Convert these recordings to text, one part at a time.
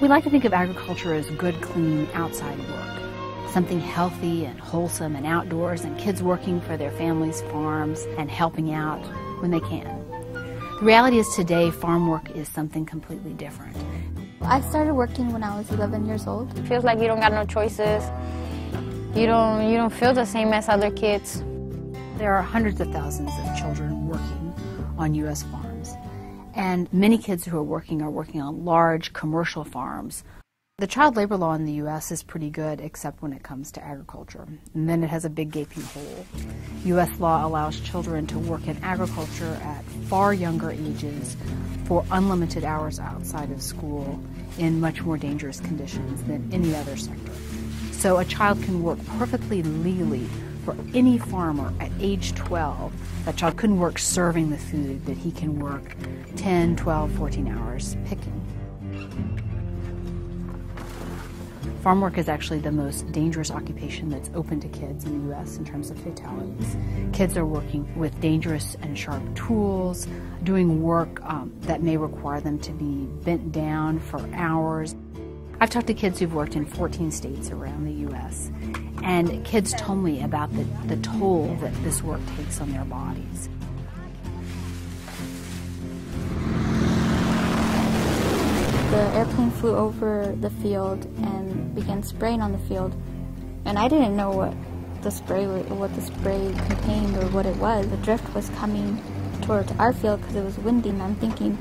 We like to think of agriculture as good, clean, outside work. Something healthy and wholesome and outdoors, and kids working for their families' farms and helping out when they can. The reality is today, farm work is something completely different. I started working when I was 11 years old. It feels like you don't got no choices. You don't feel the same as other kids. There are hundreds of thousands of children working on U.S. farms, and many kids who are working on large commercial farms. The child labor law in the U.S. is pretty good, except when it comes to agriculture, and then it has a big gaping hole. U.S. law allows children to work in agriculture at far younger ages for unlimited hours outside of school in much more dangerous conditions than any other sector. So a child can work perfectly legally for any farmer at age 12. That child couldn't work serving the food, but he can work 10, 12, 14 hours picking. Farm work is actually the most dangerous occupation that's open to kids in the U.S. in terms of fatalities. Kids are working with dangerous and sharp tools, doing work that may require them to be bent down for hours. I've talked to kids who've worked in 14 states around the U.S., and kids told me about the toll that this work takes on their bodies. The airplane flew over the field and began spraying on the field, and I didn't know what the spray contained or what it was. The drift was coming towards our field because it was windy, and I'm thinking,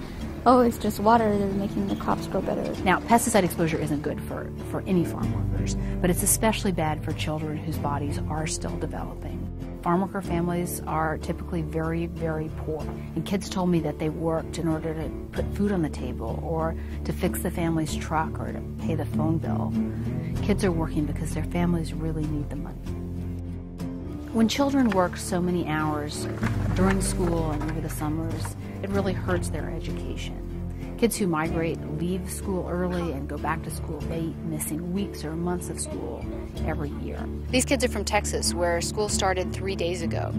oh, it's just water that's making the crops grow better. Now, pesticide exposure isn't good for any farm workers, but it's especially bad for children whose bodies are still developing. Farm worker families are typically very, very poor, and kids told me that they worked in order to put food on the table or to fix the family's truck or to pay the phone bill. Kids are working because their families really need the money. When children work so many hours during school and over the summers, it really hurts their education. Kids who migrate leave school early and go back to school late, missing weeks or months of school every year. These kids are from Texas, where school started 3 days ago.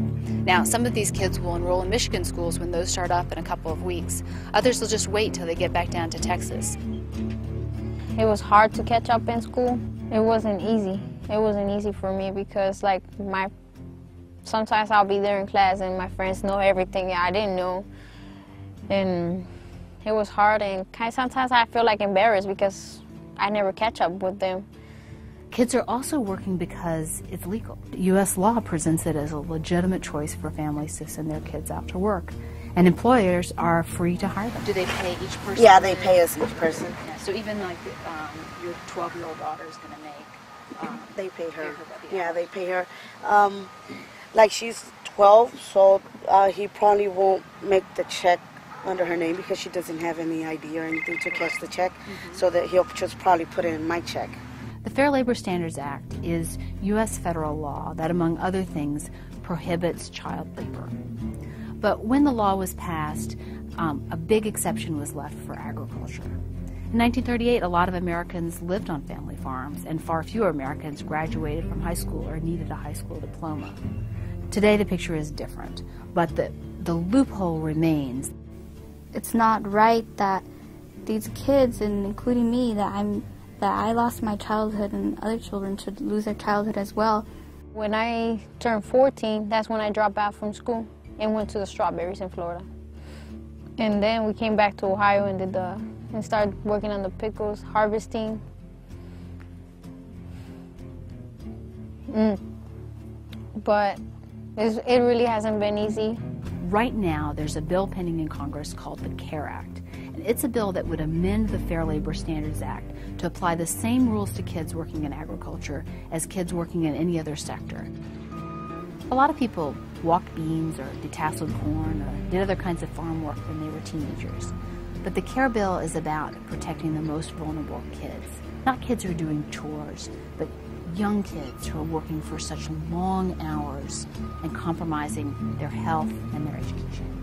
Now, some of these kids will enroll in Michigan schools when those start up in a couple of weeks. Others will just wait till they get back down to Texas. It was hard to catch up in school. It wasn't easy. It wasn't easy for me because, like, sometimes I'll be there in class and my friends know everything I didn't know. And it was hard, and sometimes I feel like embarrassed because I never catch up with them. Kids are also working because it's legal. U.S. law presents it as a legitimate choice for families to send their kids out to work, and employers are free to hire them. Do they pay each person? Yeah, they pay us each person. Yeah, so even like your 12-year-old daughter is going to make... they pay her. Yeah, they pay her. Like, she's 12, so he probably won't make the check under her name because she doesn't have any ID or anything to cash the check, so that he'll just probably put it in my check. The Fair Labor Standards Act is U.S. federal law that, among other things, prohibits child labor. But when the law was passed, a big exception was left for agriculture. In 1938, a lot of Americans lived on family farms, and far fewer Americans graduated from high school or needed a high school diploma. Today, the picture is different, but the loophole remains. It's not right that these kids, and including me, that I lost my childhood, and other children should lose their childhood as well. When I turned 14, that's when I dropped out from school and went to the strawberries in Florida. And then we came back to Ohio and started working on the pickles, harvesting. But it really hasn't been easy. Right now, there's a bill pending in Congress called the CARE Act, and it's a bill that would amend the Fair Labor Standards Act to apply the same rules to kids working in agriculture as kids working in any other sector. A lot of people walked beans or detasseled corn or did other kinds of farm work when they were teenagers. But the CARE bill is about protecting the most vulnerable kids. Not kids who are doing chores, but young kids who are working for such long hours and compromising their health and their education.